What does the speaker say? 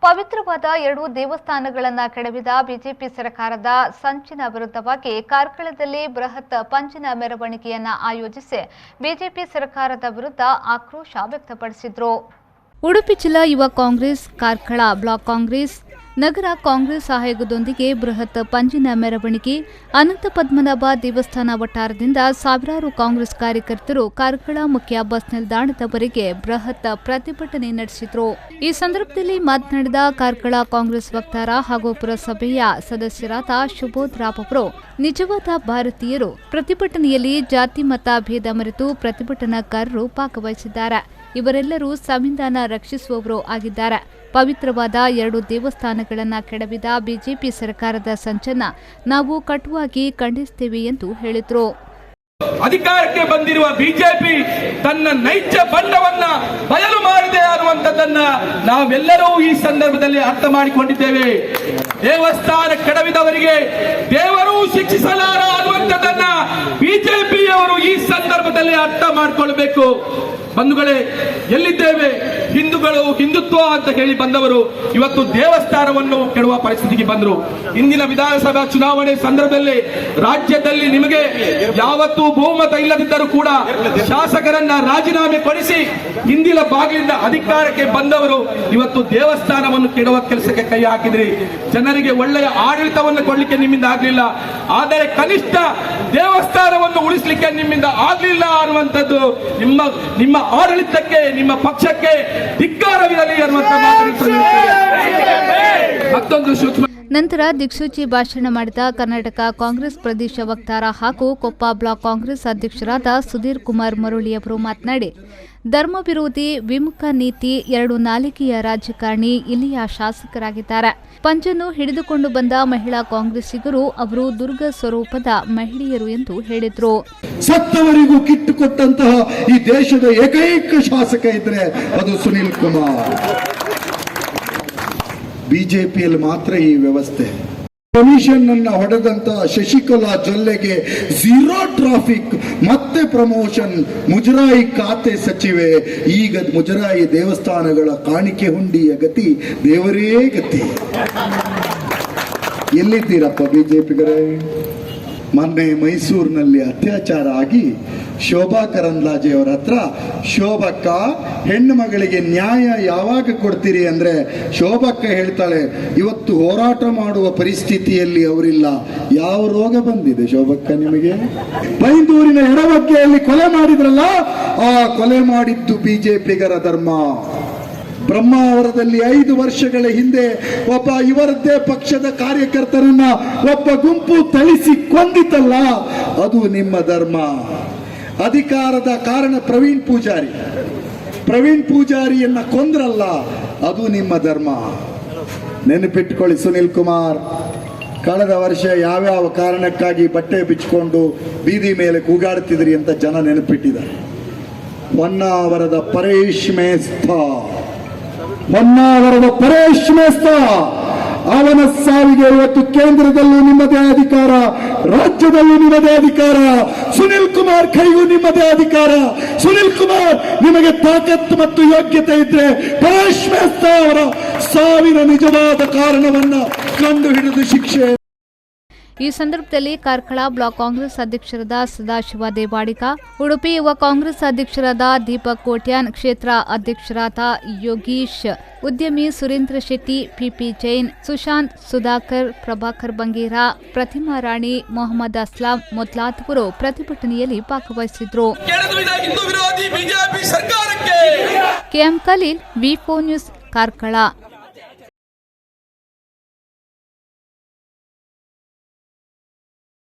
ಪವಿತ್ರವಾದ 2 ದೇವಸ್ಥಾನಗಳನ್ನು ಕೆಡವಿದ ಬಿಜೆಪಿ ಸರ್ಕಾರದ ಸಂಚಿನ ವಿರುದ್ಧವಾಗಿ ಕಾರ್ಕಳದಲ್ಲಿ ಬೃಹತ್ ಪಂಜಿನ ಮೆರವಣಿಗೆಯನ್ನು ಆಯೋಜಿಸಿ ಬಿಜೆಪಿ ಸರ್ಕಾರದ ವಿರುದ್ಧ ಆಕ್ರೋಶ ವ್ಯಕ್ತಪಡಿಸಿದರು. ಉಡುಪಿ ಜಿಲ್ಲಾ ಯುವ ಕಾಂಗ್ರೆಸ್, ಕಾರ್ಕಳ ಬ್ಲಾಕ್ ಕಾಂಗ್ರೆಸ್, ನಗರ ಕಾಂಗ್ರೆಸ್ ಸಹಯೋಗದೊಂದಿಗೆ ಬೃಹತ್ ಪಂಜಿನ ಮೆರವಣಿಗೆ ಅನಂತ ಪದ್ಮನಾಭ ದೇವಸ್ಥಾನ ವಠಾರದಿಂದ ಸಾವಿರಾರು ಕಾಂಗ್ರೆಸ್ ಕಾರ್ಯಕರ್ತರು ಕಾರ್ಕಳ ಮುಖ್ಯ ಬಸ್ ನಿಲ್ದಾಣದವರೆಗೆ ಬೃಹತ್ ಪ್ರತಿಭಟನೆ ನಡೆಸಿದರು. ಈ ಸಂದರ್ಭದಲ್ಲಿ ಮಾತನಾಡಿದ ಕಾರ್ಕಳ ಕಾಂಗ್ರೆಸ್ ವಕ್ತಾರ ಹಾಗೂ ಪುರಸಭೆಯ ಸದಸ್ಯರಾದ ಶುಭೋದ್ ರಾವ್ ಅವರು, ನಿಜವಾದ ಭಾರತೀಯರು ಪ್ರತಿಭಟನೆಯಲ್ಲಿ ಜಾತಿ ಮತ ಭೇದ ಮರೆತು ಪ್ರತಿಭಟನಾಕಾರರು ಭಾಗವಹಿಸಿದ್ದಾರೆ. ಇವರೆಲ್ಲರೂ ಸಂವಿಧಾನ ರಕ್ಷಿಸುವವರು ಆಗಿದ್ದಾರೆ. ಪವಿತ್ರವಾದ 2 ದೇವಸ್ಥಾನಗಳನ್ನು ಕೆಡವಿದ ಬಿಜೆಪಿ ಸರ್ಕಾರದ ಸಂಚನ್ನ ನಾವು ಕಟುವಾಗಿ ಖಂಡಿಸುತ್ತೇವೆ ಎಂದು ಹೇಳಿದರು. ಅಧಿಕಾರಕ್ಕೆ ಬಂದಿರುವ ಬಿಜೆಪಿ ತನ್ನ ನೈಜ ಬಣ್ಣವನ್ನ ಬಯಲು ಮಾಡಿದೆ ಅನ್ನುವಂಥದ್ದನ್ನ ನಾವೆಲ್ಲರೂ ಈ ಸಂದರ್ಭದಲ್ಲಿ ಅರ್ಥ ಮಾಡಿಕೊಂಡಿದ್ದೇವೆ. ದೇವಸ್ಥಾನ ಕೆಡವಿದವರಿಗೆ ದೇವರು ಶಿಕ್ಷಿಸಲಾರ ಅನ್ನುವಂಥದ್ದನ್ನ ಬಿಜೆಪಿಯವರು ಈ ಸಂದರ್ಭದಲ್ಲಿ ಅರ್ಥ ಮಾಡಿಕೊಳ್ಳಬೇಕು. ಬಂಧುಗಳೇ, ಎಲ್ಲಿದ್ದೇವೆ? ಹಿಂದೂಗಳು ಹಿಂದುತ್ವ ಅಂತ ಹೇಳಿ ಬಂದವರು ಇವತ್ತು ದೇವಸ್ಥಾನವನ್ನು ಕೆಡುವ ಪರಿಸ್ಥಿತಿಗೆ ಬಂದರು. ಇಂದಿನ ವಿಧಾನಸಭಾ ಚುನಾವಣೆ ಸಂದರ್ಭದಲ್ಲಿ ರಾಜ್ಯದಲ್ಲಿ ನಿಮಗೆ ಯಾವತ್ತೂ ಬಹುಮತ ಇಲ್ಲದಿದ್ದರೂ ಕೂಡ ಶಾಸಕರನ್ನ ರಾಜೀನಾಮೆ ಕೊಡಿಸಿ ಹಿಂದಿನ ಬಾಗಿಲಿಂದ ಅಧಿಕಾರಕ್ಕೆ ಬಂದವರು ಇವತ್ತು ದೇವಸ್ಥಾನವನ್ನು ಕೆಡುವ ಕೆಲಸಕ್ಕೆ ಕೈ ಹಾಕಿದ್ರಿ. ಜನರಿಗೆ ಒಳ್ಳೆಯ ಆಡಳಿತವನ್ನು ಕೊಡಲಿಕ್ಕೆ ನಿಮ್ಮಿಂದ ಆಗಲಿಲ್ಲ, ಆದರೆ ಕನಿಷ್ಠ ದೇವಸ್ಥಾನವನ್ನು ಉಳಿಸಲಿಕ್ಕೆ ನಿಮ್ಮಿಂದ ಆಗಲಿಲ್ಲ ಅನ್ನುವಂಥದ್ದು ನಿಮ್ಮ ಆಡಳಿತಕ್ಕೆ, ನಿಮ್ಮ ಪಕ್ಷಕ್ಕೆ ಧಿಕ್ಕಾರವಿರಲಿ ಅನ್ನುವಂಥ ಮತ್ತೊಂದು ಸೂಕ್ಷ್ಮ. ನಂತರ ದಿಕ್ಸೂಚಿ ಭಾಷಣ ಮಾಡಿದ ಕರ್ನಾಟಕ ಕಾಂಗ್ರೆಸ್ ಪ್ರದೇಶ ವಕ್ತಾರ ಹಾಗೂ ಕೊಪ್ಪ ಬ್ಲಾಕ್ ಕಾಂಗ್ರೆಸ್ ಅಧ್ಯಕ್ಷರಾದ ಸುಧೀರ್ ಕುಮಾರ್ ಮರುಳಿ ಅವರು ಮಾತನಾಡಿ, ಧರ್ಮ ವಿರೋಧಿ ವಿಮುಖ ನೀತಿ 2 ನಾಲಿಗೆಯ ರಾಜಕಾರಣಿ ಇಲ್ಲಿಯ ಶಾಸಕರಾಗಿದ್ದಾರೆ. ಪಂಜನ್ನು ಹಿಡಿದುಕೊಂಡು ಬಂದ ಮಹಿಳಾ ಕಾಂಗ್ರೆಸ್ಸಿಗರು ಅವರು ದುರ್ಗ ಸ್ವರೂಪದ ಮಹಿಳೆಯರು ಎಂದು ಹೇಳಿದರು. ಸತ್ತವರಿಗೂ ಕಿಟ್ಟು ಕೊಟ್ಟಂತಹ ಈ ದೇಶದ ಏಕೈಕ ಶಾಸಕ ಇದ್ರೆ ಅದು ಸುನೀಲ್ ಕುಮಾರ್. ಬಿಜೆಪಿಯಲ್ಲಿ ಮಾತ್ರ ಈ ವ್ಯವಸ್ಥೆ. ಕಮಿಷನ್ ಅನ್ನ ಹೊಡೆದಂತ ಶಶಿಕಲಾ ಜೊಲ್ಲೆಗೆ 0 ಟ್ರಾಫಿಕ್, ಮತ್ತೆ ಪ್ರಮೋಷನ್. ಮುಜರಾಯಿ ಖಾತೆ ಸಚಿವೆ, ಈಗ ಮುಜರಾಯಿ ದೇವಸ್ಥಾನಗಳ ಕಾಣಿಕೆ ಹುಂಡಿಯ ಗತಿ ದೇವರೇ ಗತಿ. ಎಲ್ಲಿದ್ದೀರಪ್ಪ ಬಿಜೆಪಿಗರೇ? ಮೊನ್ನೆ ಮೈಸೂರಿನಲ್ಲಿ ಅತ್ಯಾಚಾರ ಆಗಿ ಶೋಭಾ ಕರಂದ್ಲಾಜೆ ಅವರ ಹತ್ರ, ಶೋಭಕ್ಕ ಹೆಣ್ಣು ಮಗಳಿಗೆ ನ್ಯಾಯ ಯಾವಾಗ ಕೊಡ್ತೀರಿ ಅಂದ್ರೆ ಶೋಭಕ್ಕ ಹೇಳ್ತಾಳೆ, ಇವತ್ತು ಹೋರಾಟ ಮಾಡುವ ಪರಿಸ್ಥಿತಿಯಲ್ಲಿ ಅವರಿಲ್ಲ. ಯಾವ ರೋಗ ಬಂದಿದೆ ಶೋಭಕ್ಕ ನಿಮಗೆ? ಬೈಂದೂರಿನ ಎಡವಗ್ಗೆಯಲ್ಲಿ ಕೊಲೆ ಮಾಡಿದ್ರಲ್ಲ, ಆ ಕೊಲೆ ಮಾಡಿದ್ದು ಬಿಜೆಪಿಗರ ಧರ್ಮ. ಬ್ರಹ್ಮಾವರದಲ್ಲಿ 5 ವರ್ಷಗಳ ಹಿಂದೆ ಒಬ್ಬ ಇವರದ್ದೇ ಪಕ್ಷದ ಕಾರ್ಯಕರ್ತರನ್ನ ಒಬ್ಬ ಗುಂಪು ಥಳಿಸಿ ಕೊಂದಿತಲ್ಲ, ಅದು ನಿಮ್ಮ ಧರ್ಮ. ಅಧಿಕಾರದ ಕಾರಣ ಪ್ರವೀಣ್ ಪೂಜಾರಿಯನ್ನ ಕೊಂದ್ರಲ್ಲ, ಅದು ನಿಮ್ಮ ಧರ್ಮ. ನೆನಪಿಟ್ಕೊಳ್ಳಿ ಸುನೀಲ್ ಕುಮಾರ್, ಕಳೆದ ವರ್ಷ ಯಾವ್ಯಾವ ಕಾರಣಕ್ಕಾಗಿ ಬಟ್ಟೆ ಬಿಚ್ಚಿಕೊಂಡು ಬೀದಿ ಮೇಲೆ ಕೂಗಾಡ್ತಿದ್ರಿ ಅಂತ ಜನ ನೆನಪಿಟ್ಟಿದ್ದಾರೆ. ಹೊನ್ನಾವರದ ಪರೇಶ್ ಮೇಸ್ತಾ ಅವನ ಸಾವಿಗೆ ಇವತ್ತು ಕೇಂದ್ರದಲ್ಲೂ ನಿಮ್ಮದೇ ಅಧಿಕಾರ, ರಾಜ್ಯದಲ್ಲೂ ನಿಮ್ಮದೇ ಅಧಿಕಾರ. ಸುನಿಲ್ ಕುಮಾರ್ ಕೈಗೂ ನಿಮ್ಮದೇ ಅಧಿಕಾರ. ಸುನಿಲ್ ಕುಮಾರ್, ನಿಮಗೆ ತಾಕತ್ತು ಮತ್ತು ಯೋಗ್ಯತೆ ಇದ್ರೆ ಪರೇಶ್ ಮೇಸ್ತಾ ಅವರ ಸಾವಿನ ನಿಜವಾದ ಕಾರಣವನ್ನ ಕಂಡು ಹಿಡಿದು ಶಿಕ್ಷೆ. ಈ ಸಂದರ್ಭದಲ್ಲಿ ಕಾರ್ಕಳ ಬ್ಲಾಕ್ ಕಾಂಗ್ರೆಸ್ ಅಧ್ಯಕ್ಷರಾದ ಸದಾಶಿವ ದೇವಾಡಿಗ, ಉಡುಪಿ ಯುವ ಕಾಂಗ್ರೆಸ್ ಅಧ್ಯಕ್ಷರಾದ ದೀಪಕ್ ಕೋಟ್ಯಾನ್, ಕ್ಷೇತ್ರ ಅಧ್ಯಕ್ಷರಾದ ಯೋಗೀಶ್, ಉದ್ಯಮಿ ಸುರೇಂದ್ರ ಶೆಟ್ಟಿ, ಪಿಪಿ ಜೈನ್, ಸುಶಾಂತ್, ಸುಧಾಕರ್, ಪ್ರಭಾಕರ್ ಬಂಗೇರ, ಪ್ರತಿಮಾ ರಾಣಿ, ಮೊಹಮ್ಮದ್ ಅಸ್ಲಾಂ ಮೊದಲಾದವರು ಪ್ರತಿಭಟನೆಯಲ್ಲಿ ಭಾಗವಹಿಸಿದ್ರು. ಕೆಎಂ ಖಲೀಲ್, ವಿ4 ನ್ಯೂಸ್, ಕಾರ್ಕಳ.